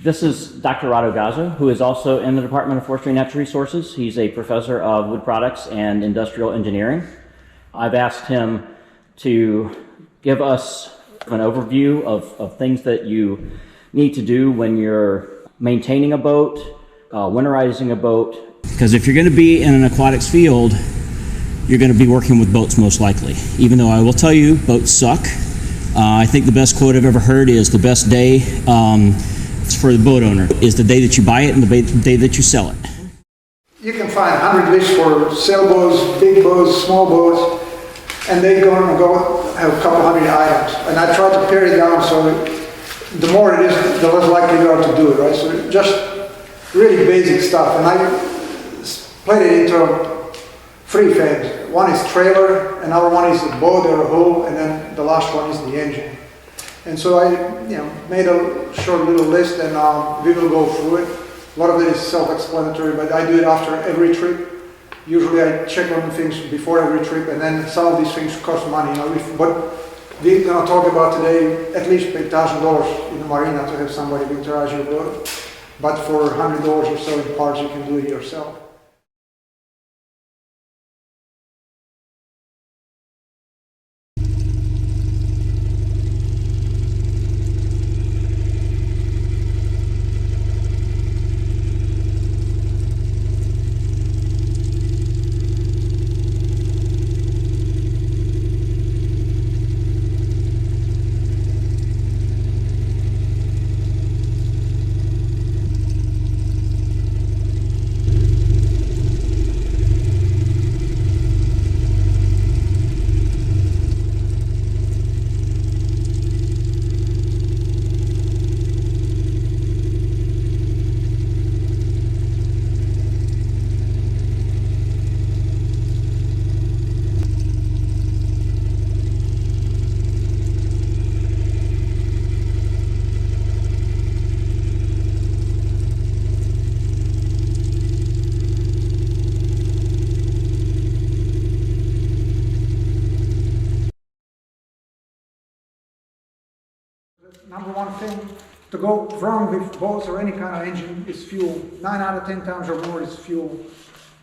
This is Dr. Rado Gaza, who is also in the Department of Forestry and Natural Resources. He's a professor of wood products and industrial engineering. I've asked him to give us an overview of things that you need to do when you're maintaining a boat, winterizing a boat. Because if you're going to be in an aquatics field, you're going to be working with boats most likely. Even though I will tell you, boats suck. I think the best quote I've ever heard is the best day for the boat owner is the day that you buy it and the day that you sell it. You can find 100 lists for sailboats, big boats, small boats, and they go have a couple hundred items. And I try to pare it down so the more it is, the less likely you are to do it, right? So just really basic stuff. And I split it into 3 phases. One is trailer, another one is the boat or a hull, and then the last one is the engine. And so I made a short little list, and we will go through it. A lot of it is self-explanatory, but I do it after every trip. Usually I check on things before every trip, and then some of these things cost money. What we're going to talk about today, at least pay $1,000 in the marina to have somebody winterize your boat. But for $100 or so in parts, you can do it yourself. Number one thing to go wrong with boats or any kind of engine is fuel. 9 out of 10 times or more is fuel.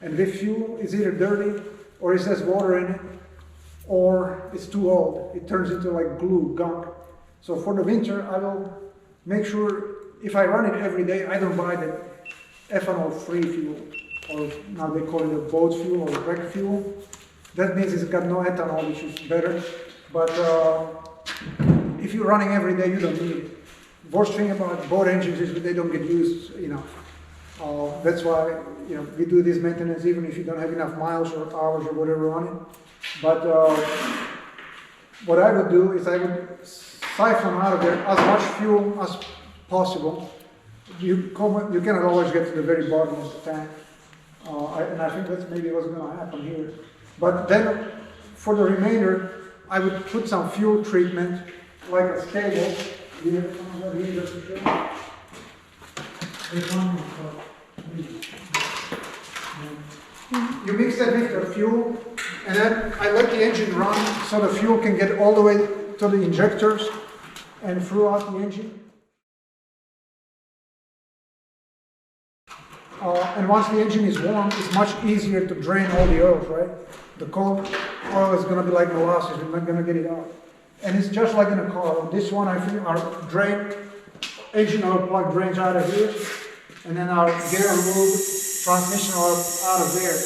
And with fuel, it's either dirty or it has water in it, or it's too old. It turns into like glue, gunk. So for the winter, I will make sure if I run it every day, I don't buy the ethanol-free fuel, or now they call it a boat fuel or wreck fuel. That means it's got no ethanol, which is better. But if you're running every day, you don't need it. Worst thing about boat engines is that they don't get used enough. That's why we do this maintenance even if you don't have enough miles or hours or whatever on it. But what I would do is I would siphon out of there as much fuel as possible. You cannot always get to the very bottom of the tank. And I think that's maybe what's going to happen here. But then for the remainder, I would put some fuel treatment like a stable. You mix that with the fuel, and then I let the engine run so the fuel can get all the way to the injectors and throughout the engine. And once the engine is warm, it's much easier to drain all the oils, right? The cold oil is going to be like molasses, we're not going to get it out. And it's just like in a car. On this one, I feel our engine oil plug drains out of here, and then our gear lube, transmission oil out of there.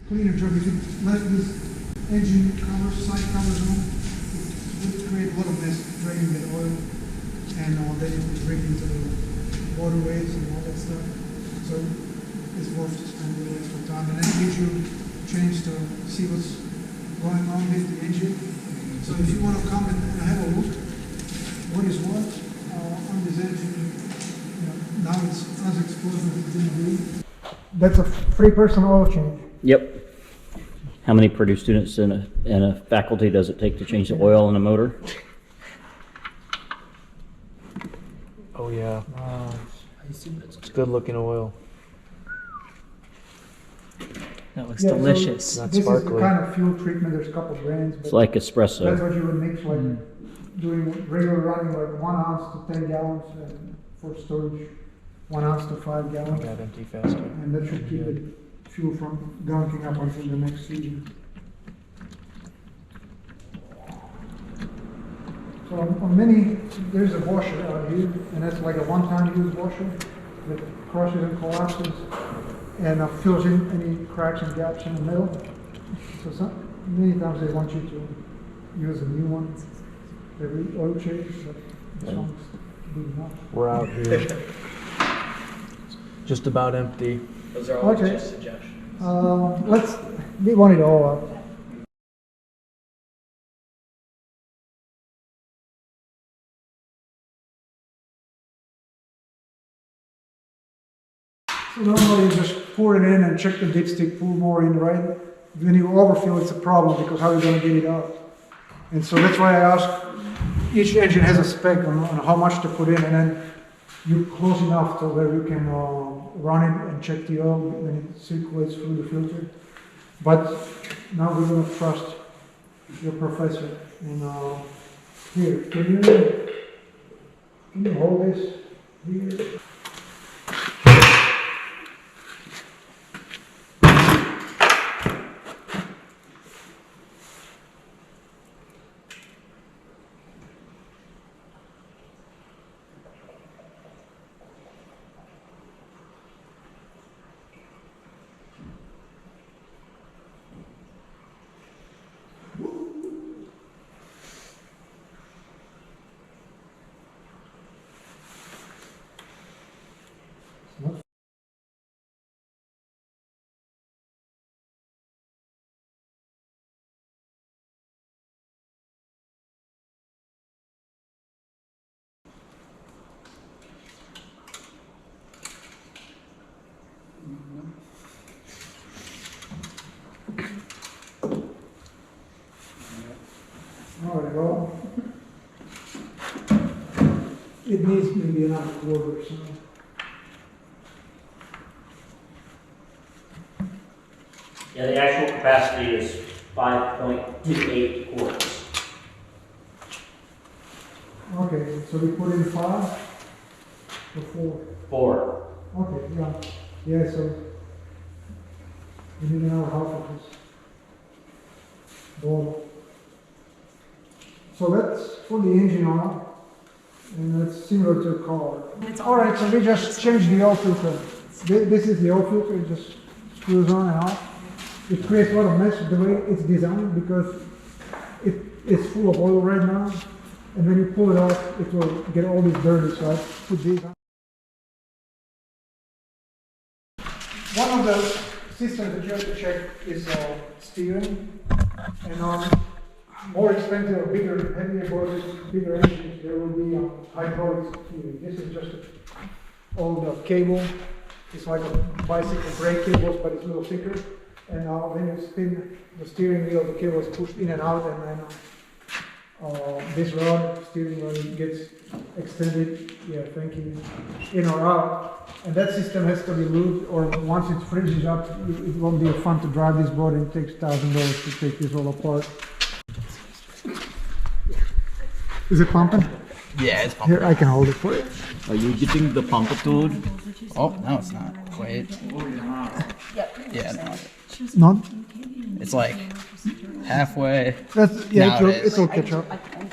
Cleaner job, if you left this engine cover, side covers on, it would create a lot of mess draining that oil, and then it would break into the waterways and all that stuff. So it's worth to spend a little extra time, and then it gives you a chance to see what's going on with the engine. So if you want to come and have a look, what is what on this engine, now it's as explosive as it didn't be. That's a 3-person oil change. Yep. How many Purdue students in a faculty does it take to change the oil in a motor? Oh yeah, it's good looking oil. That looks delicious. So Not this sparkly. is the kind of fuel treatment. There's a couple of brands. It's like espresso. That's what you would mix, like doing regular running, like 1 ounce to 10 gallons for storage, 1 ounce to 5 gallons. Got empty faster. And that should keep the fuel from gunking up until the next season. So on many, there's a washer out here, and that's like a one-time use washer that crushes and collapses and fills in any cracks and gaps in the middle. So many times they want you to use a new one every oil change, but this one's big enough. We're out here. Just about empty. Those are always Okay. just suggestions. We want it all up. So normally you just pour it in and check the dipstick, pour more in, right? When you overfill, it's a problem because how are you going to get it out? And so that's why I ask, each engine has a spec on how much to put in, and then you're close enough to where you can run it and check the oil when it circulates through the filter. But now we're going to trust your professor. And here, can you hold this here? There we go. It needs maybe another quarter or so. Yeah, the actual capacity is 5.28 quarts. Okay, so we put in 5 or 4? 4. Okay, yeah. Yeah, so we need another half of this bottle. So that's for the engine oil, and it's similar to a car. Alright, so we just changed the oil filter. This is the oil filter, it just screws on and off. It creates a lot of mess the way it's designed because it's full of oil right now, and when you pull it off, it will get all this dirty, so I put these on. One of the systems that you have to check is steering, and more expensive or bigger, heavier bodies, bigger engines, there will be hydraulic steering. This is just old cable. It's like a bicycle brake cables, but it's a little thicker. And when you spin the steering wheel, the cable is pushed in and out, and then this rod, steering rod, gets extended, yeah, thank you, in or out. And that system has to be lubed, or once it freezes up, it won't be fun to drive this boat, and it takes $1,000 to take this all apart. Is it pumping? Yeah, it's pumping. Here, I can hold it for you. Are you getting the pump tool? Oh, no, it's not. Wait. Yeah, no. Not? It's like halfway. That's, yeah, Now it is. it'll catch up.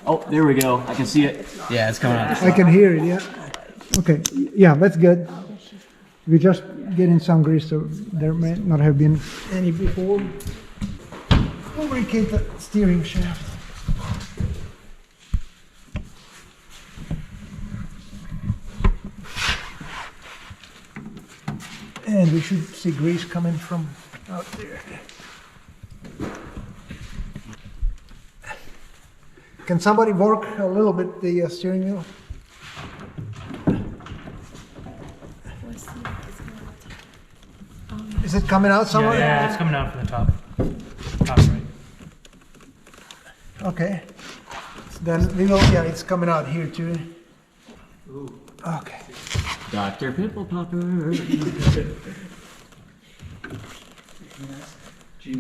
Oh, there we go. I can see it. Yeah, it's coming out. I can hear it, yeah. Okay, yeah, that's good. We're just getting some grease, so there may not have been any before. Lubricate the steering shaft. And we should see grease coming from out there. Can somebody work a little bit the steering wheel? Is it coming out somewhere? Yeah, it's coming out from the top. Top right. Okay. Then we will, yeah, it's coming out here too. Okay. Dr. Pimple Popper.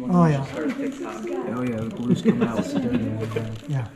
Oh yeah, Oh, yeah, the blue's coming out. yeah.